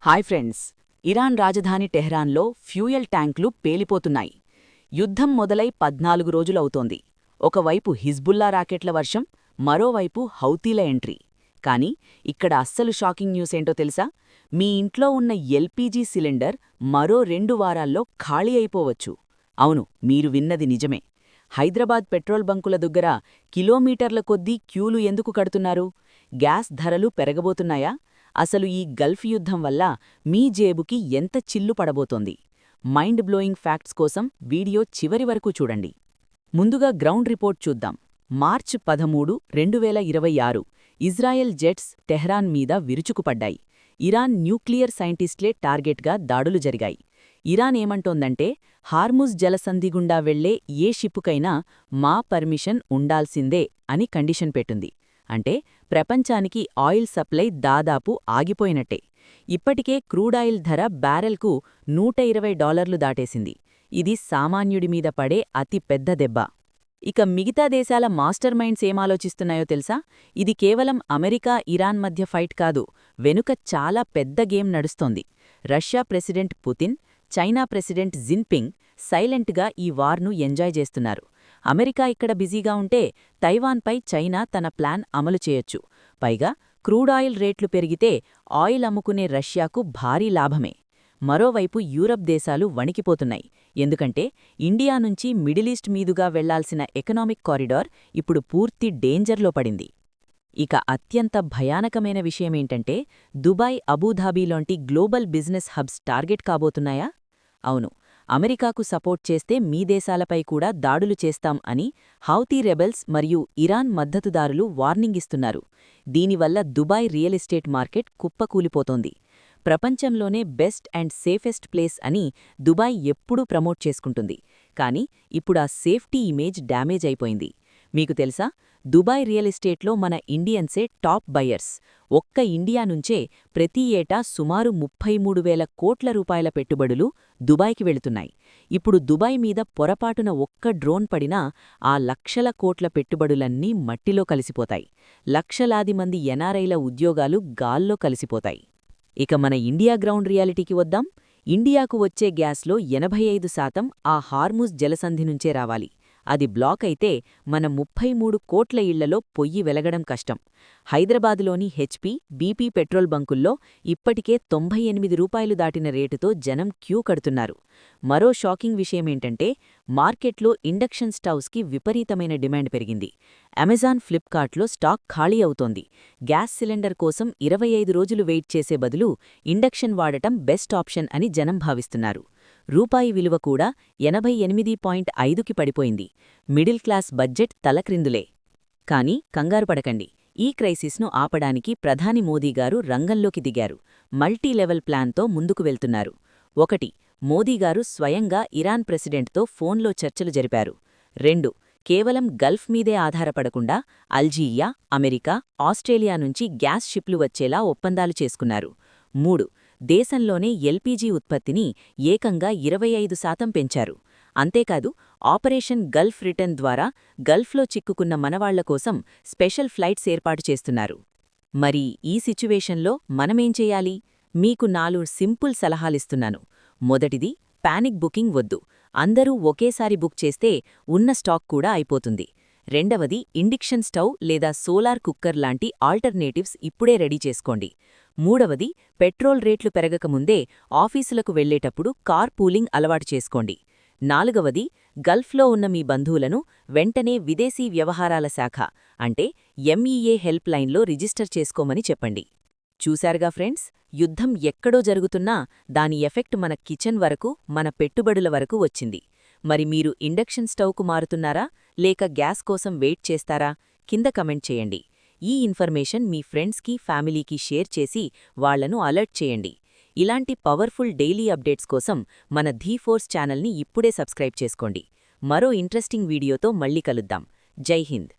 Hi friends, Iran రాజధాని టెహ్రాన్లో fuel ట్యాంకులు పేలిపోతున్నాయి. యుద్ధం మొదలై 14 రోజులవుతోంది. ఒకవైపు హిజ్బుల్లా రాకెట్ల వర్షం, మరోవైపు హౌతీల ఎంట్రీ. కానీ ఇక్కడ అస్సలు షాకింగ్ న్యూస్ ఏంటో తెలుసా? మీ ఇంట్లో ఉన్న ఎల్పీజీ సిలిండర్ మరో 2 వారాల్లో ఖాళీ అయిపోవచ్చు. అవును, మీరు విన్నది నిజమే. హైదరాబాద్ పెట్రోల్ బంకుల దగ్గర కిలోమీటర్ల కొద్దీ క్యూలు ఎందుకు కడుతున్నారు? గ్యాస్ ధరలు పెరగబోతున్నాయా? అసలు ఈ గల్ఫ్ యుద్ధం వల్ల మీ జేబుకి ఎంత చిల్లు పడబోతోంది? మైండ్ బ్లోయింగ్ ఫ్యాక్ట్స్ కోసం వీడియో చివరి వరకు చూడండి. ముందుగా గ్రౌండ్ రిపోర్ట్ చూద్దాం. మార్చి 13, 2026 ఇజ్రాయెల్ జెట్స్ టెహ్రాన్ మీద విరుచుకుపడ్డాయి. ఇరాన్ న్యూక్లియర్ సైంటిస్ట్లే టార్గెట్గా దాడులు జరిగాయి. ఇరాన్ ఏమంటోందంటే, హార్ముజ్ జలసంధి గుండా వెళ్లే ఏ షిప్పుకైనా మా పర్మిషన్ ఉండాల్సిందే అని కండిషన్ పెట్టుంది. అంటే ప్రపంచానికి ఆయిల్ సప్లై దాదాపు ఆగిపోయినట్టే. ఇప్పటికే క్రూడాయిల్ ధర బ్యారెల్కు $120 దాటేసింది. ఇది సామాన్యుడి మీద పడే అతి పెద్ద దెబ్బ. ఇక మిగతా దేశాల మాస్టర్ మైండ్స్ ఏమాలోచిస్తున్నాయో తెలుసా? ఇది కేవలం అమెరికా ఇరాన్ మధ్య ఫైట్ కాదు, వెనుక చాలా పెద్ద గేమ్ నడుస్తోంది. Russia president Putin, China president Jinping సైలెంట్గా ఈ వార్ను ఎంజాయ్ చేస్తున్నారు. అమెరికా ఇక్కడ బిజీగా ఉంటే తైవాన్పై చైనా తన ప్లాన్ అమలు చేయొచ్చు. పైగా క్రూడాయిల్ రేట్లు పెరిగితే ఆయిల్ అమ్ముకునే రష్యాకు భారీ లాభమే. మరోవైపు యూరప్ దేశాలు వణికిపోతున్నాయి. ఎందుకంటే ఇండియా నుంచి మిడిలీస్ట్ మీదుగా వెళ్లాల్సిన ఎకనామిక్ కారిడార్ ఇప్పుడు పూర్తి డేంజర్లో పడింది. ఇక అత్యంత భయానకమైన విషయమేంటంటే, దుబాయ్, అబూధాబీలోంటి గ్లోబల్ బిజినెస్ హబ్స్ టార్గెట్ కాబోతున్నాయా? అవును, అమెరికాకు సపోర్ట్ చేస్తే మీ దేశాలపై కూడా దాడులు చేస్తాం అని హౌతీ రెబెల్స్ మరియు ఇరాన్ మద్దతుదారులు వార్నింగ్ ఇస్తున్నారు. దీనివల్ల దుబాయ్ రియల్ ఎస్టేట్ మార్కెట్ కుప్పకూలిపోతోంది. ప్రపంచంలోనే బెస్ట్ అండ్ సేఫెస్ట్ ప్లేస్ అని దుబాయ్ ఎప్పుడూ ప్రమోట్ చేసుకుంటుంది. కానీ ఇప్పుడా సేఫ్టీ ఇమేజ్ డ్యామేజ్ అయిపోయింది. మీకు తెలుసా, దుబాయ్ రియల్ ఎస్టేట్లో మన ఇండియన్సే టాప్ బయర్స్. ఒక్క ఇండియా నుంచే ప్రతి ఏటా సుమారు 33,000 కోట్ల రూపాయల పెట్టుబడులు దుబాయ్కి వెళుతున్నాయి. ఇప్పుడు దుబాయ్ మీద పొరపాటున ఒక్క డ్రోన్ పడినా ఆ లక్షల కోట్ల పెట్టుబడులన్నీ మట్టిలో కలిసిపోతాయి. లక్షలాది మంది ఎన్ఆర్ఐల ఉద్యోగాలు గాల్లో కలిసిపోతాయి. ఇక మన ఇండియా గ్రౌండ్ రియాలిటీకి వద్దాం. ఇండియాకు వచ్చే గ్యాస్లో 85% ఆ హార్ముజ్ జలసంధి నుంచే రావాలి. అది బ్లాక్ అయితే మన 33 కోట్ల ఇళ్లలో పొయ్యి వెలగడం కష్టం. హైదరాబాదులోని హెచ్పీ, బీపీ పెట్రోల్ బంకుల్లో ఇప్పటికే $98 దాటిన రేటుతో జనం క్యూ కడుతున్నారు. మరో షాకింగ్ విషయమేంటంటే, మార్కెట్లో ఇండక్షన్ స్టవ్స్కి విపరీతమైన డిమాండ్ పెరిగింది. అమెజాన్, ఫ్లిప్కార్ట్లో స్టాక్ ఖాళీ అవుతోంది. గ్యాస్ సిలిండర్ కోసం 25 రోజులు వెయిట్ చేసే బదులు ఇండక్షన్ వాడటం బెస్ట్ ఆప్షన్ అని జనం భావిస్తున్నారు. రూపాయి విలువ కూడా 88.5కి పడిపోయింది. మిడిల్ క్లాస్ బడ్జెట్ తలక్రిందులే. కానీ కంగారుపడకండి, ఈ క్రైసిస్ను ఆపడానికి ప్రధాని మోదీగారు రంగంలోకి దిగారు. మల్టీలెవెల్ ప్లాన్తో ముందుకు వెళ్తున్నారు. 1. మోదీగారు స్వయంగా ఇరాన్ ప్రెసిడెంట్తో ఫోన్లో చర్చలు జరిపారు. 2. కేవలం గల్ఫ్ మీదే ఆధారపడకుండా అల్జీరియా, అమెరికా, ఆస్ట్రేలియా నుంచి గ్యాస్ షిప్లు వచ్చేలా ఒప్పందాలు చేసుకున్నారు. 3. దేశంలోనే ఎల్పీజీ ఉత్పత్తిని ఏకంగా 25% పెంచారు. అంతేకాదు, ఆపరేషన్ గల్ఫ్ రిటర్న్ ద్వారా గల్ఫ్లో చిక్కుకున్న మనవాళ్ల కోసం స్పెషల్ ఫ్లైట్స్ ఏర్పాటు చేస్తున్నారు. మరి ఈ సిచ్యువేషన్లో మనమేం చెయ్యాలి? మీకు 4 సింపుల్ సలహాలిస్తున్నాను. మొదటిది, పానిక్ బుకింగ్ వద్దు. అందరూ ఒకేసారి బుక్ చేస్తే ఉన్న స్టాక్ కూడా అయిపోతుంది. రెండవది, ఇండక్షన్ స్టవ్ లేదా సోలార్ కుక్కర్ లాంటి ఆల్టర్నేటివ్స్ ఇప్పుడే రెడీ చేసుకోండి. మూడవది, పెట్రోల్ రేట్లు పెరగకముందే ఆఫీసులకు వెళ్లేటప్పుడు కార్ పూలింగ్ అలవాటు చేసుకోండి. నాలుగవది, గల్ఫ్లో ఉన్న మీ బంధువులను వెంటనే విదేశీ వ్యవహారాల శాఖ అంటే ఎంఈఏ హెల్ప్ లైన్లో రిజిస్టర్ చేసుకోమని చెప్పండి. చూశారుగా ఫ్రెండ్స్, యుద్ధం ఎక్కడో జరుగుతున్నా దాని ఎఫెక్ట్ మన కిచెన్ వరకు, మన పెట్టుబడుల వరకు వచ్చింది. మరి మీరు ఇండక్షన్ స్టవ్కు మారుతున్నారా, లేక గ్యాస్ కోసం వెయిట్ చేస్తారా? కింద కమెంట్ చేయండి. ఈ ఇన్ఫర్మేషన్ మీ ఫ్రెండ్స్కి, ఫ్యామిలీకి షేర్ చేసి వాళ్లను అలర్ట్ చేయండి. ఇలాంటి పవర్ఫుల్ డైలీ అప్డేట్స్ కోసం మన ధీ4 ఛానల్ని ఇప్పుడే సబ్స్క్రైబ్ చేసుకోండి. మరో ఇంట్రెస్టింగ్ వీడియోతో మళ్ళీ కలుద్దాం. జై హింద్.